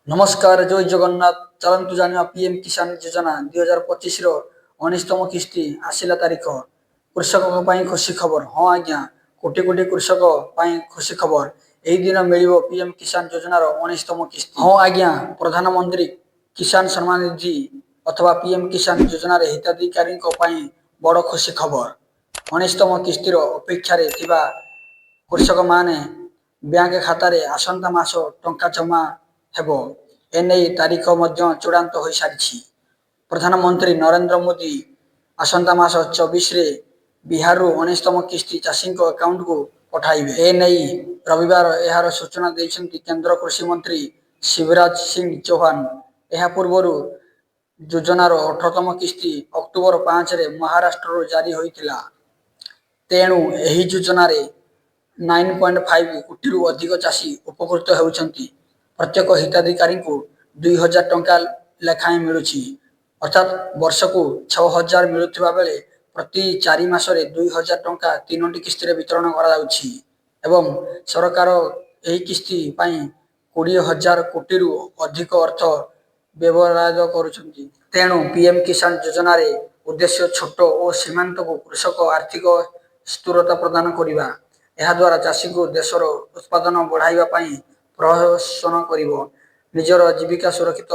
नमस्कार जय जगन्नाथ। चलतु जाना पीएम किसान योजना 2025 19तम किस्ती आसला तारीख। कृषक खुशी खबर। हाँ आज्ञा, कोटी कोटी कृषक खुशी खबर। यही दिन मिल पीएम किसान योजनार 19तम किस्ती। हाँ आज्ञा, प्रधानमंत्री किसान सम्मान निधि अथवा पीएम किसान योजनार हिताधिकारी बड़ खुशी खबर। 19तम किस्तीर अपेक्षा कृषक माने बैंक खातार आसंता मास टंका जमा हेबो। एने तारीख चूड़ांत हो सारी। प्रधानमंत्री नरेंद्र मोदी आसंता मास 24 रे बिहार 19तम किस्ती चाषी अकाउंट को पठाइबे। एने रविवार यार सूचना देइछन्ति केंद्र कृषि मंत्री शिवराज सिंह चौहान। यह पूर्व योजनार 18तम किस्ती अक्टोबर 5 रे महाराष्ट्र जारी होइतिला। तेणु एही योजन 9.5 कोटी अधिक चाषी उपकृत होउछन्ति। प्रत्येक हिताधिकारी को 2000 टंका लेखाएं मिलुछि, अर्थात वर्ष को 6000 मिलुथिबा बेले प्रति 4 मासरे 2000 टंका 3टी किस्ती वितरण कराउछि एवं सरकार एही किस्ती पई 20000 कोटी अधिक अर्थ व्यवहार करुछन्ति। तेणु पीएम किसान योजना रे उद्देश्य छोट और सीमांत को कृषक आर्थिक स्थिरता प्रदान करिबा। ଏହା ଦ୍ୱାରା ଚାଷୀଙ୍କୁ ଦେଶର ଉତ୍ପାଦନ ବଢ଼ାଇବା ପାଇଁ ପ୍ରୋତ୍ସାହନ କରିବ। ନିଜର ଜୀବିକା ସୁରକ୍ଷିତ